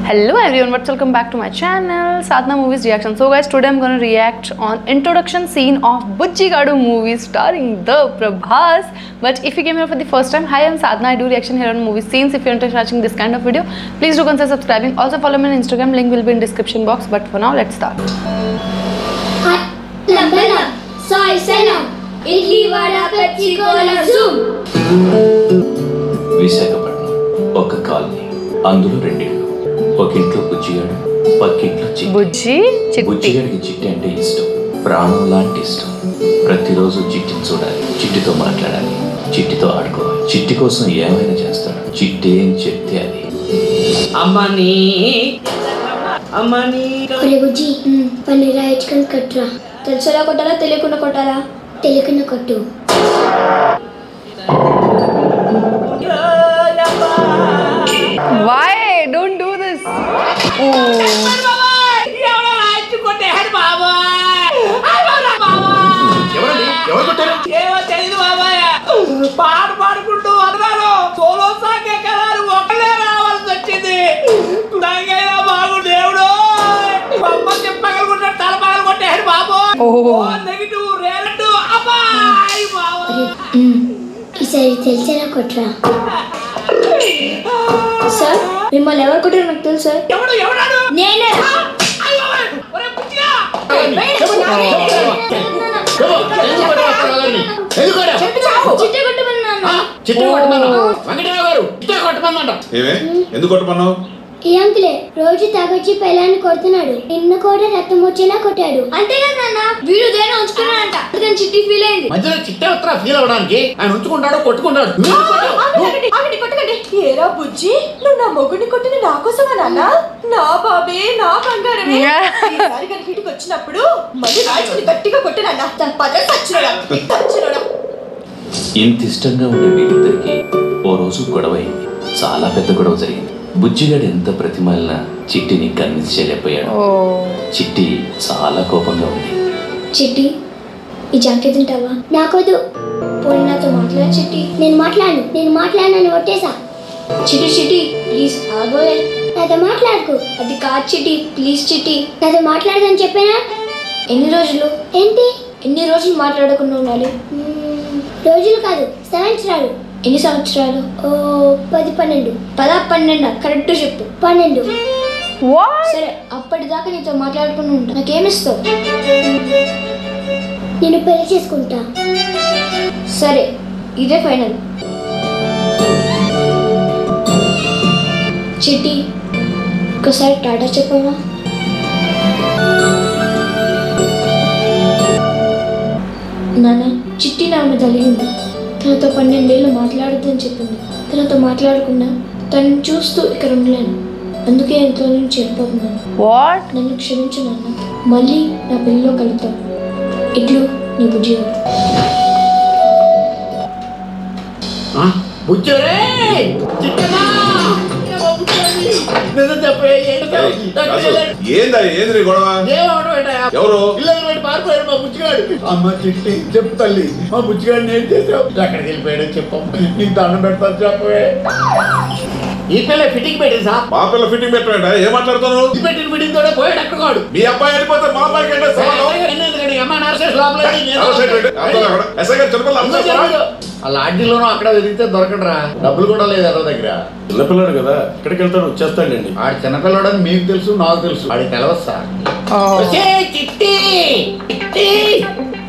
Hello everyone, welcome back to my channel Sadhana Movies Reaction. So guys, today I'm going to react on introduction scene of Bujjigadu movie starring the Prabhas. But if you came here for the first time, hi, I'm Sadhana. I do reaction here on movie scenes. If you're interested in watching this kind of video, please do consider subscribing. Also follow me on Instagram, link will be in description box. But for now, let's start. Soy Sanam, Idli Vada Pepsi Cola Zoom. Visakhapatnam ఒక colony, అందులో రెండిళ్ళు. ఒక ఇంట్లో బుజ్జిగాడు, పక్కింట్లో చిట్టి. బుజ్జిగాడికి చిట్టి అంటే ఇష్టం, ప్రాణం లాంటి ఇష్టం. ప్రతిరోజు చిట్టిని చూడాలి, చిట్టితో మాట్లాడాలి, చిట్టితో ఆడుకోవాలి. చిట్టి కోసం ఏమైనా చేస్తాడు. చిట్టి ఏం చెప్తే అది. అమ్మని అమ్మని ఒరే బుజ్జి, పన్నీర్ రాయించుకొని కట్టురా. తెలుసులా కొట్టాలా తెలియకుండా కొట్టాలా? తెలియకుండా కొట్టు. Why? Don't do this. పాట పాడుకుంటూ అన్నారు సోలో సాంగ్ ఎక్కడారు ఒకలే రావాల్సి వచ్చింది. నాకైనా బాబు దేవుడు అమ్మ చెప్పగలుగుంటాడు, తల పగలు కొట్టాడు బాబు. నెగిటివ్ రేలట్టు అబ్బాయి బాబు. ఈసారి తెలిసేలా కొట్రా. సార్, మిమ్మల్ని ఎవరు కొట్టారు నాకు తెలుసు సార్. ఎవడు నేనే. ఎందుకు కొట్టమన్నావు? ఈ అంకులే రోజు తాగొచ్చి పెళ్ళాన్ని కొడుతున్నాడు. నిన్న కూడా రక్తం వచ్చేలా కొట్టాడు. అంతేగా నాన్న, వీడు దేని ఉంచుకున్నాడంట. అందుకని చిట్టి ఫీల్ అయింది. మధ్యలో చిట్టే ఉత్తరా ఫీల్ అవడానికి ఆయన ఉంచుకుంటాడో కొట్టుకుంటాడు. కొట్టకండి. ఏరా బుజ్జి, నువ్వు నా మొగుడిని కొట్టిన నా కోసమా నాన్న? నా బాబే, నా బంగారమే. ఈసారి కనుక ఇంటికి వచ్చినప్పుడు మళ్ళీ రాజుని గట్టిగా కొట్టినన్నా. తన పదవి చచ్చినోడా. ఇంత ఇష్టంగా ఉండే వీళ్ళిద్దరికి ఓ రోజు గొడవ అయింది. చాలా పెద్ద గొడవ జరిగింది. బుజ్జిగాడు ఎంత ప్రతిమాలినా చిట్టిని కన్విన్స్ చేయలేకపోయాడు. చిట్టి చాలా కోపంగా ఉంది. చిట్టి, ఈ జాంకే తింటావా? నాకొద్దు. పోనీ నాతో మాట్లాడు చిట్టి. నేను మాట్లాడినాను ఒట్టేసా. చిట్టి ప్లీజ్ ఆగోయే. నాతో మాట్లాడుకు. అది కాదు చిట్టి, ప్లీజ్ చిట్టి. నాతో మాట్లాడదని చెప్పానా? ఎన్ని రోజులు? ఏంటి ఎన్ని రోజులు మాట్లాడకుండా ఉండాలి? రోజులు కాదు, సంవత్సరాలు. ఎన్ని సంవత్సరాలు? 10-12. 10-12 కరెక్ట్ చెప్పు. 12. సరే, అప్పటిదాకా నీతో మాట్లాడుకుని ఉంటా. నాకేమిస్తావు? నేను పెళ్లి చేసుకుంటా. సరే, ఇదే ఫైనల్. చిట్టి, ఒకసారి టాటా చెప్పవా? నాన్న, చిట్టి నా మీద జరిగింది. తనతో 12 ఏళ్ళు మాట్లాడద్దని చెప్పింది. తనతో మాట్లాడకుండా తనని చూస్తూ ఇక్కడ ఉండలేను. అందుకే ఎంతో నుంచి వెళ్ళిపోతున్నాను. నన్ను క్షమించు నాన్న. మళ్ళీ నా పెళ్ళిలో కలుద్దాం. ఇట్లు నీ బుజ్జిగాడు. అమ్మ చిట్టి, చెప్పు తల్లి, మా బుజ్జిగాడిని ఏం చేసావు? ఎక్కడికి వెళ్ళిపోయాడో చెప్పు. నీకు దండం పెడతాను చెప్పవే. ఈ పిల్ల ఫిట్టింగ్ పెట్టింది సార్. మా పిల్ల ఫిట్టింగ్ పెట్టాడా? ఏం మాట్లాడుతున్నావు? పెట్టిన ఫిట్టింగ్ తోనే పోయాడు అక్కడు. మీ అబ్బాయి వెళ్ళిపోతే మా అబ్బాయికి ఆ లాడ్జీలోనూ అక్కడ వెతికితే దొరకడరా. డబ్బులు కూడా లేదు ఎవరి దగ్గర. చిన్నపిల్లాడు కదా, ఎక్కడికి వెళ్తాడు? వచ్చేస్తాడండి. ఆడు చిన్నపిల్లాడు అని మీకు తెలుసు, నాకు తెలుసు. ఆడికి తెలవదు సార్. చిట్టి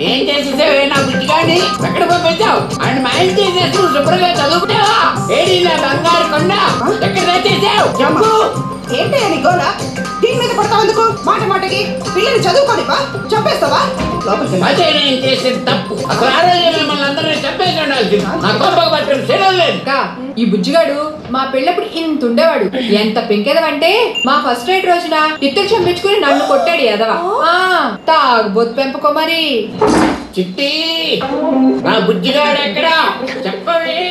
ఏం చేసేసావే నా బుజ్జిగాడిని? ఎక్కడ పంపించావు? ఆయన మైండ్ చేసేస్తూ శుభ్రంగా చదువుకుంటావా? ఏడి నా బంగారు కొండ ఎక్కడ తెచ్చేసావు? చెప్పు. ఏంటి అని గోలా? దీని మీద పడతావు ఎందుకు? మాటకి పిల్లలు చదువుకోనివా? చంపేస్తావా? అదే నేను చేసిన తప్పు. అసలు ఆ రోజు మిమ్మల్ని అందరినీ చంపేసి ఉండాల్సింది. నా కోపకు పట్టిన చేయలేదు. ఈ బుజ్జిగాడు మా పెళ్ళప్పుడు ఇంత ఉండేవాడు. ఎంత పెంకెదవంటే మా ఫస్ట్ నైట్ రోజున ఇద్దరు చంపించుకుని నన్ను కొట్టాడు ఎదవా. తాగుబోతు పెంపకో మరి. చిట్టి, నా బుజ్జిగాడు ఎక్కడా? చెప్పవే,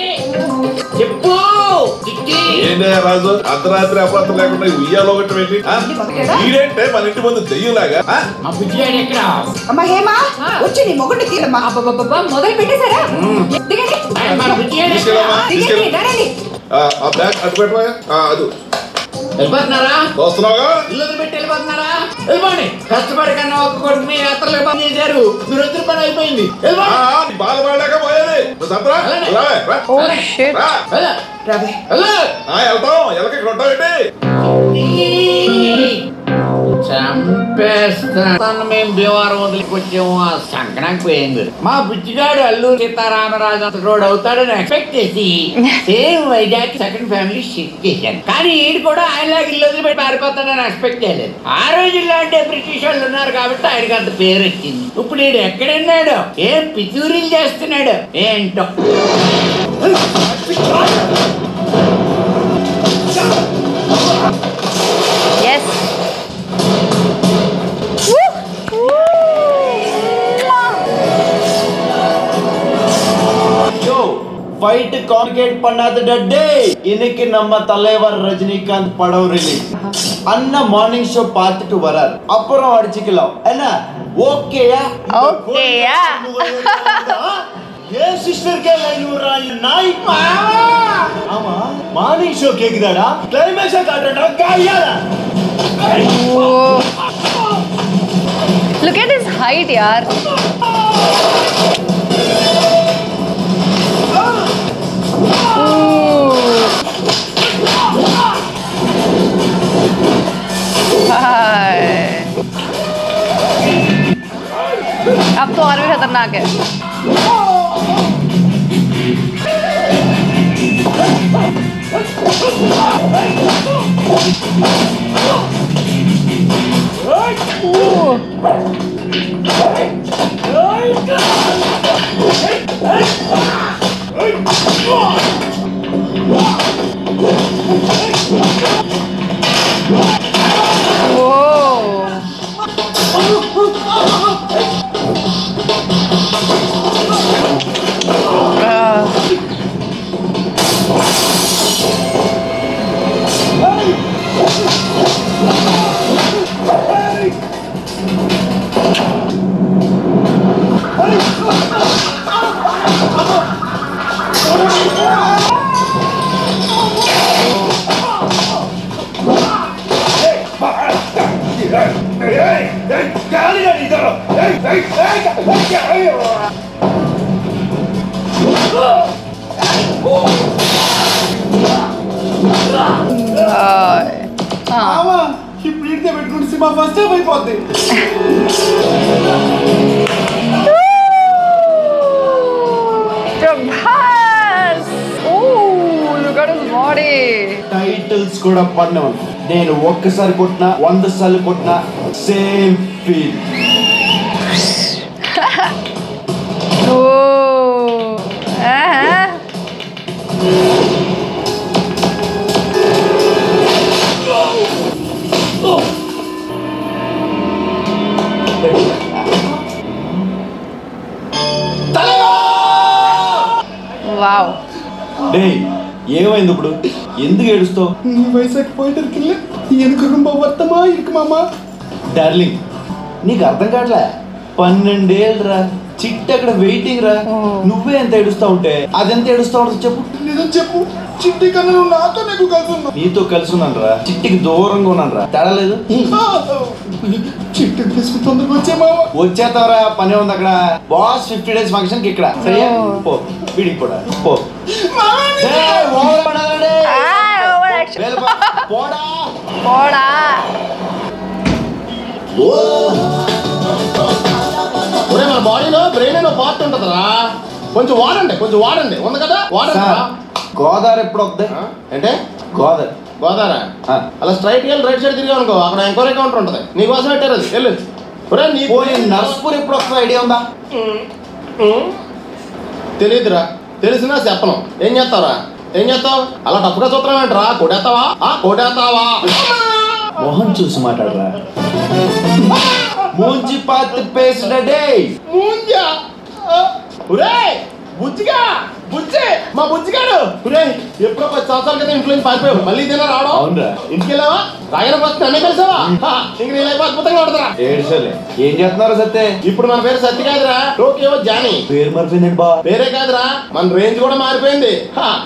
చెప్పు. చిట్టి ఏంటే రాజు, అర్ధరాత్రి అపాత్రం లేకుండా ఉయ్యాలో ఒకటి పెట్టి ఈడేంటే మన ఇంటి ముందు దెయ్యంలాగా? మా బుజ్జిగాడు ఎక్కడా? అమ్మ హేమా, వచ్చి నీ మొగుడిని తీరమ్మా. మొదలు పెట్టేశారా? మా బుజ్జిగాడు ఆ బ్యాగ్ అటు పెట్టవా? అది వెళ్ళిపోతున్నారా? వస్తున్నావుగా? ఇల్లు వదిలిపెట్టి వెళ్ళిపోతున్నారా? వెళ్ళిపోండి. కష్టపడి కన్నా ఒక్క కొడుకు మీ యాత్రలు పని చేశారు. మీరు వచ్చిన పని అయిపోయింది. వెళ్ళిపోండి. బాధపడలేక పోయేది. సంతరా Oh shit. వెళ్తాం. ఎలకి కొట్టావు చంపేస్తాను. మేము భీమవరం వదిలికొచ్చాము. ఆ సంకనానికి పోయింది. మా బుజ్జిగాడు అల్లూరు సీతారామరాజు అంతటోడు అవుతాడని ఎక్స్పెక్ట్ చేసి same Vizag second family shift చేశాను. కానీ ఈడు కూడా ఆయనలాగా ఇల్లు వదిలిపెట్టి పారిపోతాడని ఎక్స్పెక్ట్ చేయలేదు. ఆ రోజుల్లో అంటే బ్రిటిష్ వాళ్ళు ఉన్నారు కాబట్టి ఆయనకి అంత పేరు వచ్చింది. ఇప్పుడు ఈడు ఎక్కడున్నాడు? ఏం పితూరీలు చేస్తున్నాడు ఏంటో. Yes. ஃபைட் கான்கேட் பண்ணாத டே இன்னைக்கு நம்ம தலைவர் ரஜினிகாந்த் படம் ரிலீஸ். அண்ணா மார்னிங் ஷோ பார்த்துட்டு வரார். அப்புறம் அடிச்சுக்கலாம் என்ன? ஓகேயா? ஓகேயா? ஏன் சிஸ்டர் கே லைன் விடுறாங்க நாய்? ஆமா மார்னிங் ஷோ கேக்குதாடா? கிளைமேக்ஸா காட்டுறடா காயாடா. Look at his height, yaar. अब तो और भी खतरनाक है. ఇప్పుడు ఇడితే పెట్టుకుంటే సినిమా ఫస్ట్ టైం అయిపోద్ది. టైటిల్స్ కూడా పడినావు. నేను ఒక్కసారి కొట్టినా 100 సార్లు కొట్టినా సేమ్ ఫీల్. వావ్. డే ఏమైంది ఇప్పుడు? ఎందుకు ఏడుస్తావు? నీ వయసుకి పోయేటరికిల్లే ఎనుక వర్తమా ఇరుకుమామా. డార్లింగ్ నీకు అర్థం కావట్లే. 12 ఏళ్ళరా చిట్టి అక్కడ వెయిటింగ్ రా. నువ్వే ఎంత ఏడుస్తా ఉంటే అదెంత ఏడుస్తా ఉంటుంది చెప్పు. నిజం చెప్పు. చిట్టి కన్నా నువ్వు నాతో నీకు కలిసి ఉన్నావు. నీతో కలిసి ఉన్నాను రా. చిట్టికి దూరంగా ఉన్నాను రా. తేడా లేదు. చిట్టి తీసుకుని తొందరగా వచ్చేమావా. వచ్చేతావరా, పని ఉంది అక్కడ. బాస్ 50 days ఫంక్షన్ కి ఇక్కడ. సరే పో. వీడికి కూడా పో. మన బాడీలో బ్రెయిన్ అనే పార్ట్ ఉంటుందిరా. కొంచెం వాడండి ఉంది కదా వాడండి. గోదావరి ఎప్పుడు వద్దా అంటే? గోదావరి అలా స్ట్రైట్ వెళ్ళి రైట్ సైడ్ తిరిగా అనుకో, అక్కడ ఎంక్వైరీ కౌంటర్ ఉంటుంది. నీకోసం పెట్టారు అది. వెళ్ళు. నర్స్పూర్ ఎప్పుడు వస్తా ఐడియా ఉందా? తెలియదురా. తెలిసినా చెప్పను. ఏం చేస్తావు? అలా టప్పుగా చూస్తున్నావు ఏంట్రా? కొడేస్తావా? మోహన్ చూసి మాట్లాడరా. మూంచి పాతి పేసిడే మా బుజ్జిగాడు ఎప్పుడో 10 సంవత్సరాల కదా ఇంట్లో పారిపోయావు. మళ్ళీ తిన్నా రావడం. అవునరా. ఇంటికి వెళ్ళావా? రాయన ఫస్ట్ నన్నే కలిసావా ఇంక నీ లైఫ్ అద్భుతంగా కొడతారా ఏడ్చలే ఏం చేస్తున్నారు సత్తే? ఇప్పుడు మన పేరు సత్య కాదురా, టోకియో జానీ. పేరు మర్చిపోయిందండి బా. పేరే కాదురా, మన రేంజ్ కూడా మారిపోయింది.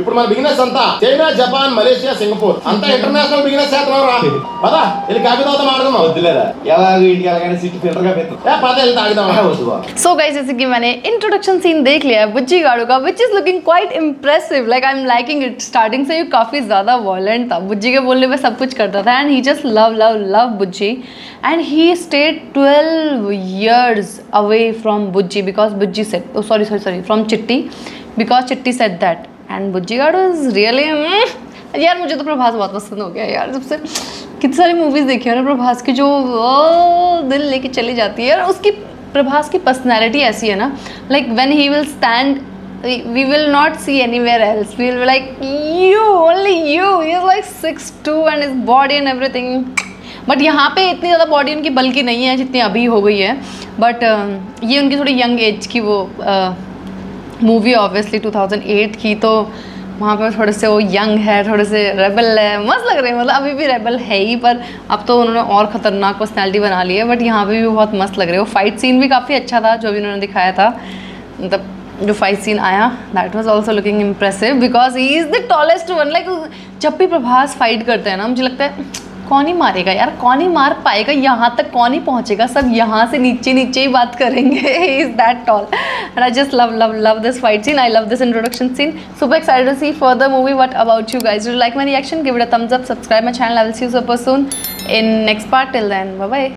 ఇప్పుడు మన బిజినెస్ అంతా చైనా, జపాన్, మలేషియా, సింగపూర్ అంతా ఇంటర్నేషనల్ బిజినెస్ చేస్తున్నాం రా. పదా వెళ్ళి కాఫీ తాగుతాం, ఆడుకుందాం. వద్దులేరా, ఎలాగో ఇంటికి వెళ్ళగానే సిటీ ఫిల్టర్ గా పెడతాం. పద వెళ్ళి తాగుదాం. వద్దు బా. So guys, जैसे कि मैंने इंट्रोडक्शन सीन देख लिया है बुज्जी गाड़ू का, which is looking quite impressive. Like I'm liking it. Starting से ही काफ़ी ज़्यादा वॉयलेंट था, बुज्जी के बोलने पे सब कुछ करता था, and he just love Bujji, and he stayed 12 years away from Bujji because Bujji said, oh sorry from चिट्टी, because चिट्टी said that, and Bujji गाड़ू is really यार मुझे तो प्रभास बहुत पसंद हो गया यार। सबसे कितनी सारी मूवीज़ देखी है ना प्रभास की जो दिल लेके चली जाती है, और उसकी प्रभास की पर्सनैलिटी ऐसी है ना, like when he will stand we will not see anywhere else, we will be like you, only you. He is like 6'2" and his body and everything, but यहाँ पे इतनी ज़्यादा बॉडी उनकी बल्कि नहीं है जितनी अभी हो गई है, बट ये उनकी थोड़ी यंग एज की वो मूवी ऑब्वियसली 2008 की, तो वहाँ पे थोड़े से वो यंग है, थोड़े से रेबल है, मस्त लग रहे हैं, मतलब अभी भी रेबल है ही, पर अब तो उन्होंने और ख़तरनाक पर्सनैलिटी बना ली है, बट यहाँ पे भी बहुत मस्त लग रहे हैं। वो फाइट सीन भी काफ़ी अच्छा था जो भी उन्होंने दिखाया था, मतलब जो फाइट सीन आया that was also looking impressive because he is the tallest one. Like जब भी प्रभास फाइट करते हैं ना, मुझे लगता है कौन ही मारेगा यार, कौन ही मार पाएगा, यहाँ तक कौन ही पहुँचेगा, सब यहाँ से नीचे ही बात करेंगे। He is that tall and I just love this fight scene, I love this introduction scene, super excited to see further movie. What about you guys? Do you like my reaction? Give it a thumbs up, subscribe my channel. I will see you super soon in next part. Till then, bye bye.